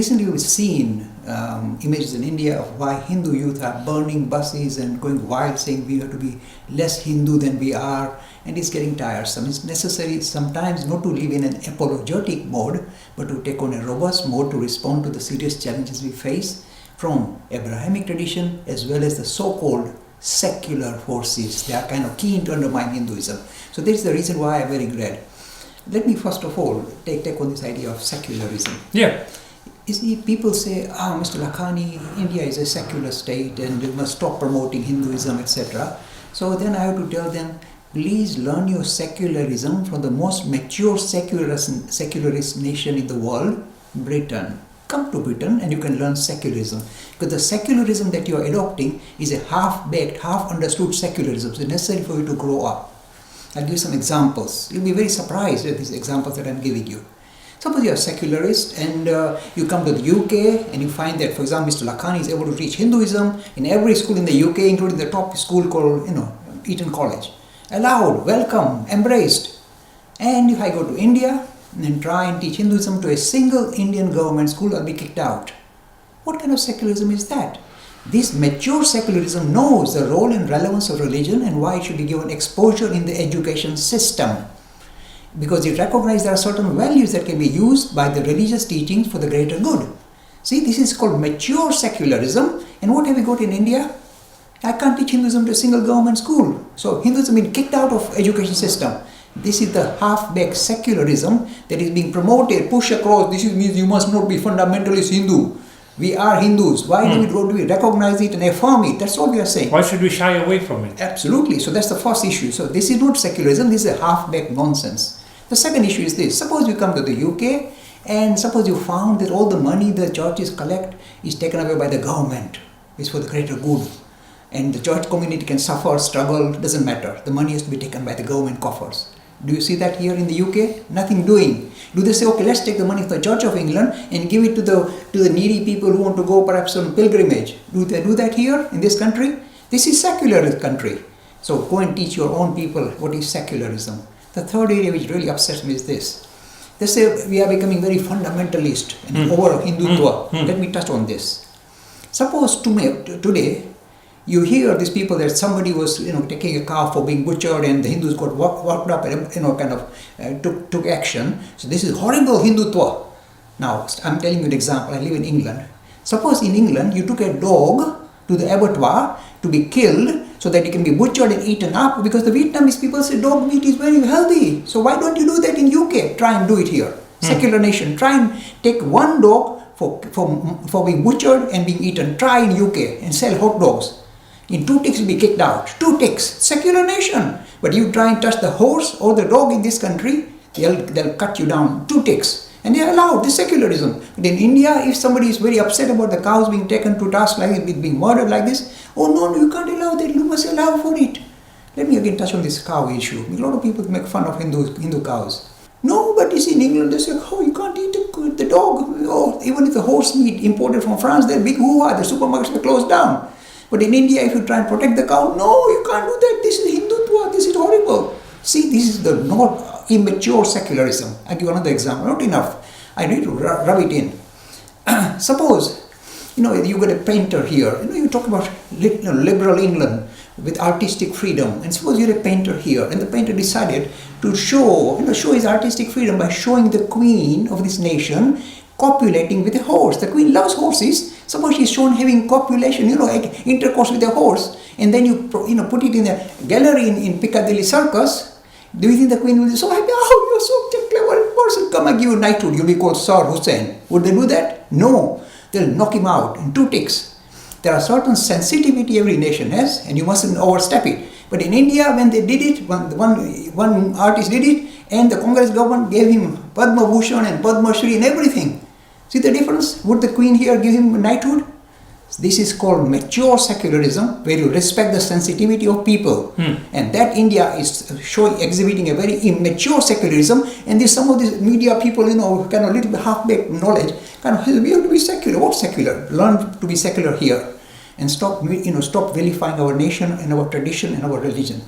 Recently we've seen images in India of why Hindu youth are burning buses and going wild saying we have to be less Hindu than we are, and it's getting tiresome. It's necessary sometimes not to live in an apologetic mode but to take on a robust mode to respond to the serious challenges we face from Abrahamic tradition as well as the so-called secular forces. They are kind of keen to undermine Hinduism. So this is the reason why I'm very glad. Let me first of all take on this idea of secularism. Yeah. You see, people say, Mr. Lakhani, India is a secular state and we must stop promoting Hinduism, etc. So then I have to tell them, please learn your secularism from the most mature secularist nation in the world, Britain. Come to Britain and you can learn secularism. Because the secularism that you are adopting is a half-baked, half-understood secularism. So it's necessary for you to grow up. I'll give you some examples. You'll be very surprised at these examples that I'm giving you. Suppose you're a secularist and you come to the UK and you find that, for example, Mr. Lakhani is able to teach Hinduism in every school in the UK, including the top school called, Eton College. Allowed, welcome, embraced. And if I go to India and try and teach Hinduism to a single Indian government school, I'll be kicked out. What kind of secularism is that? This mature secularism knows the role and relevance of religion and why it should be given exposure in the education system. Because it recognizes there are certain values that can be used by the religious teachings for the greater good. See, this is called mature secularism. And what have we got in India? I can't teach Hinduism to a single government school. So Hinduism has been kicked out of education system. This is the half-baked secularism that is being promoted, pushed across. This means you must not be fundamentalist Hindu. We are Hindus. Why don't we recognize it and affirm it? That's all we are saying. Why should we shy away from it? Absolutely. So that's the first issue. So this is not secularism. This is a half-baked nonsense. The second issue is this. Suppose you come to the UK and suppose you found that all the money the churches collect is taken away by the government. It's for the greater good. And the church community can suffer, struggle, doesn't matter. The money has to be taken by the government coffers. Do you see that here in the UK? Nothing doing. Do they say, okay, let's take the money from the Church of England and give it to the needy people who want to go perhaps on pilgrimage? Do they do that here in this country? This is secular country. So go and teach your own people what is secularism. The third area which really upsets me is this. They say we are becoming very fundamentalist and over Hindutva. Let me touch on this. Suppose today you hear these people that somebody was taking a cow for being butchered and the Hindus got worked up and took action. So this is horrible Hindutva. Now I'm telling you an example. I live in England. Suppose in England you took a dog to the abattoir to be killed so that it can be butchered and eaten up, because the Vietnamese people say dog meat is very healthy. So why don't you do that in UK? Try and do it here. Secular nation. Try and take one dog for being butchered and being eaten. Try in UK and sell hot dogs. In 2 ticks you'll be kicked out. 2 ticks. Secular nation. But you try and touch the horse or the dog in this country, they'll cut you down. 2 ticks. And they are allowed. This secularism. But in India, if somebody is very upset about the cows being taken to task like this, being murdered like this, oh no, you can't allow that. You must allow for it. Let me again touch on this cow issue. A lot of people make fun of Hindu cows. No, but you see in England, they say, oh, you can't eat the dog. Oh, even if the horse meat imported from France, they're big hoo-ha. The supermarkets are closed down. But in India, if you try and protect the cow, no, you can't do that. This is Hindutva. This is horrible. See, this is the not immature secularism. I'll give another example. Not enough. I need to rub it in. Suppose, you got a painter here. You talk about liberal England with artistic freedom. And suppose you're a painter here, and the painter decided to show his artistic freedom by showing the queen of this nation copulating with a horse. The queen loves horses. Suppose she's shown having copulation, intercourse with a horse, and then you put it in a gallery in Piccadilly Circus. Do you think the queen will be so happy? Oh, you're such a clever person. Come, I give you knighthood. You'll be called Sir Hussain. Would they do that? No. They'll knock him out in 2 ticks. There are certain sensitivity every nation has, and you mustn't overstep it. But in India, when they did it, one artist did it, and the Congress government gave him Padma Bhushan and Padma Shri and everything. See the difference? Would the queen here give him knighthood? This is called mature secularism, where you respect the sensitivity of people. And that India is exhibiting a very immature secularism. And some of these media people, kind of little bit half-baked knowledge, we have to be secular. What secular? Learn to be secular here. And stop vilifying our nation and our tradition and our religion.